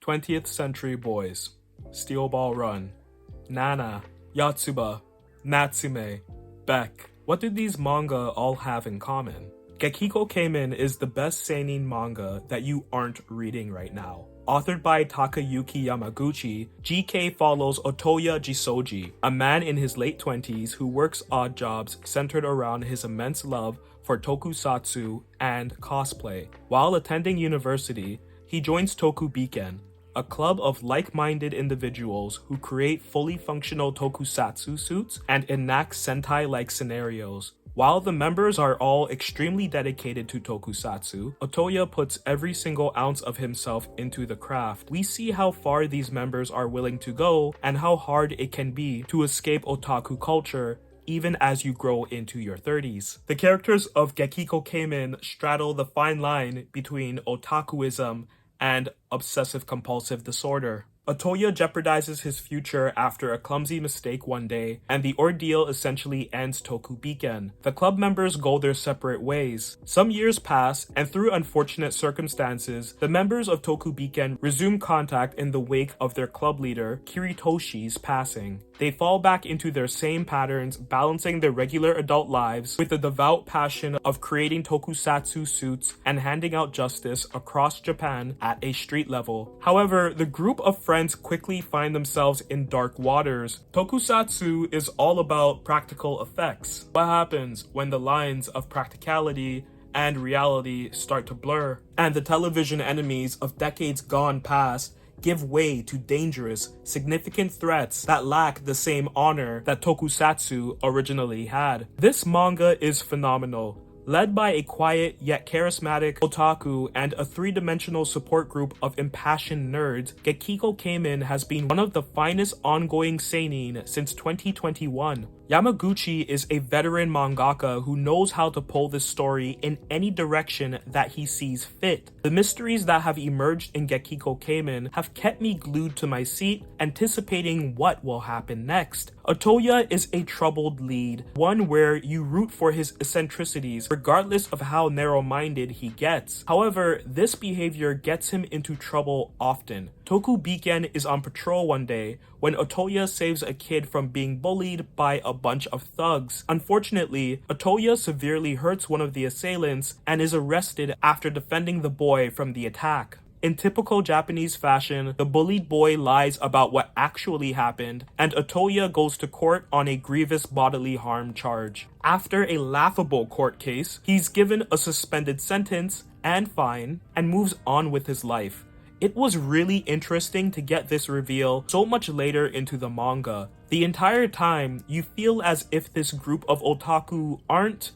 20th Century Boys, Steel Ball Run, Nana, Yotsuba, Natsume, Beck. What do these manga all have in common? Gekikou Kamen is the best seinen manga that you aren't reading right now. Authored by Takayuki Yamaguchi, GK follows Otoya Jisoji, a man in his late 20s who works odd jobs centered around his immense love for tokusatsu and cosplay. While attending university, he joins Tokubiken, a club of like-minded individuals who create fully functional tokusatsu suits and enact Sentai-like scenarios. While the members are all extremely dedicated to tokusatsu, Otoya puts every single ounce of himself into the craft. We see how far these members are willing to go and how hard it can be to escape otaku culture even as you grow into your 30s. The characters of Gekikou Kamen straddle the fine line between otakuism and obsessive-compulsive disorder. Otoya jeopardizes his future after a clumsy mistake one day, and the ordeal essentially ends Tokubiken. The club members go their separate ways. Some years pass, and through unfortunate circumstances, the members of Tokubiken resume contact in the wake of their club leader, Kiritoshi's passing. They fall back into their same patterns, balancing their regular adult lives with the devout passion of creating tokusatsu suits and handing out justice across Japan at a street level. However, the group of friends quickly find themselves in dark waters. Tokusatsu is all about practical effects. What happens when the lines of practicality and reality start to blur, and the television enemies of decades gone past give way to dangerous, significant threats that lack the same honor that tokusatsu originally had. This manga is phenomenal. Led by a quiet yet charismatic otaku and a three-dimensional support group of impassioned nerds, Gekikou Kamen has been one of the finest ongoing seinen since 2021. Yamaguchi is a veteran mangaka who knows how to pull this story in any direction that he sees fit. The mysteries that have emerged in Gekikou Kamen have kept me glued to my seat, anticipating what will happen next. Otoya is a troubled lead, one where you root for his eccentricities regardless of how narrow-minded he gets. However, this behavior gets him into trouble often. Tokubiken is on patrol one day when Otoya saves a kid from being bullied by a bunch of thugs. Unfortunately, Otoya severely hurts one of the assailants and is arrested after defending the boy from the attack. In typical Japanese fashion, the bullied boy lies about what actually happened, and Otoya goes to court on a grievous bodily harm charge. After a laughable court case, he's given a suspended sentence and fine, and moves on with his life. It was really interesting to get this reveal so much later into the manga. The entire time, you feel as if this group of otaku aren't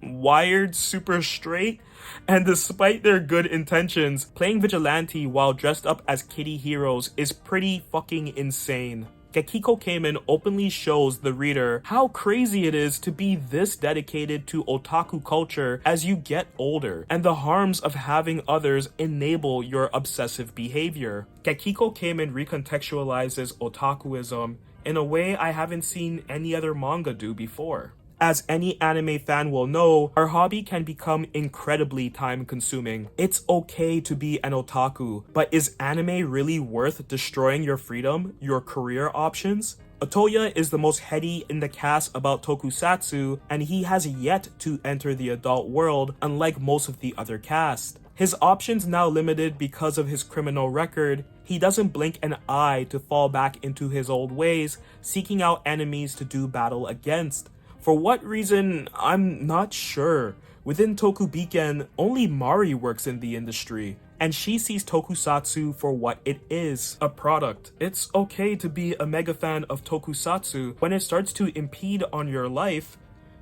wired super straight, and despite their good intentions, playing vigilante while dressed up as kitty heroes is pretty fucking insane. Gekikou Kamen openly shows the reader how crazy it is to be this dedicated to otaku culture as you get older, and the harms of having others enable your obsessive behavior. Gekikou Kamen recontextualizes otakuism in a way I haven't seen any other manga do before. As any anime fan will know, our hobby can become incredibly time-consuming. It's okay to be an otaku, but is anime really worth destroying your freedom, your career options? Otoya is the most heady in the cast about tokusatsu, and he has yet to enter the adult world, unlike most of the other cast. His options now limited because of his criminal record, he doesn't blink an eye to fall back into his old ways, seeking out enemies to do battle against. For what reason, I'm not sure. Within Tokubiken, only Mari works in the industry, and she sees tokusatsu for what it is, a product. It's okay to be a mega fan of tokusatsu. When it starts to impede on your life,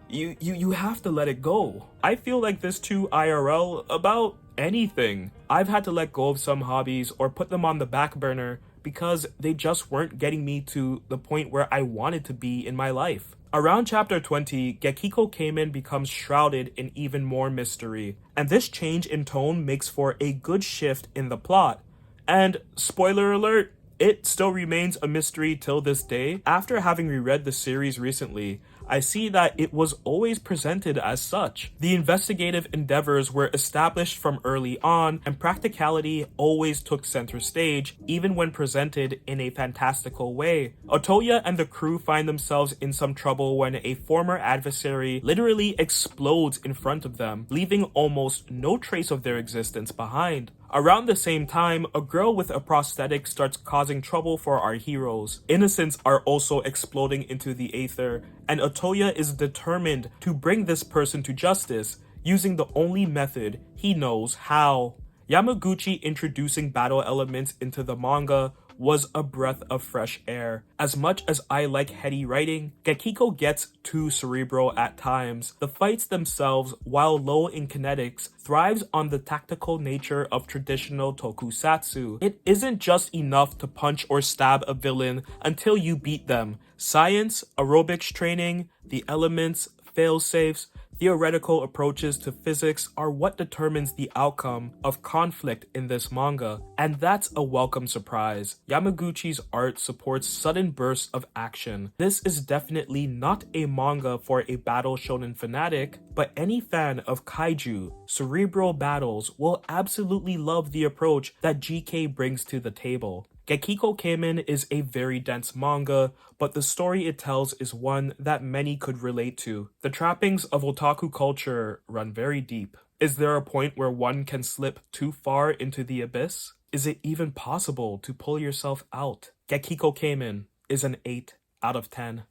you have to let it go. I feel like this too IRL about anything. I've had to let go of some hobbies or put them on the back burner because they just weren't getting me to the point where I wanted to be in my life. Around chapter 20, Gekikou Kamen becomes shrouded in even more mystery, and this change in tone makes for a good shift in the plot. And, spoiler alert, it still remains a mystery till this day. After having reread the series recently, I see that it was always presented as such. The investigative endeavors were established from early on, and practicality always took center stage, even when presented in a fantastical way. Otoya and the crew find themselves in some trouble when a former adversary literally explodes in front of them, leaving almost no trace of their existence behind. Around the same time, a girl with a prosthetic starts causing trouble for our heroes. Innocents are also exploding into the aether, and Otoya is determined to bring this person to justice, using the only method he knows how. Yamaguchi introducing battle elements into the manga was a breath of fresh air. As much as I like heady writing, Gekikou gets too cerebral at times. The fights themselves, while low in kinetics, thrives on the tactical nature of traditional tokusatsu. It isn't just enough to punch or stab a villain until you beat them. Science, aerobics training, the elements, fail-safes, theoretical approaches to physics are what determines the outcome of conflict in this manga, and that's a welcome surprise. Yamaguchi's art supports sudden bursts of action. This is definitely not a manga for a battle shonen fanatic, but any fan of kaiju, cerebral battles will absolutely love the approach that GK brings to the table. Gekikou Kamen is a very dense manga, but the story it tells is one that many could relate to. The trappings of otaku culture run very deep. Is there a point where one can slip too far into the abyss? Is it even possible to pull yourself out? Gekikou Kamen is an 8 out of 10.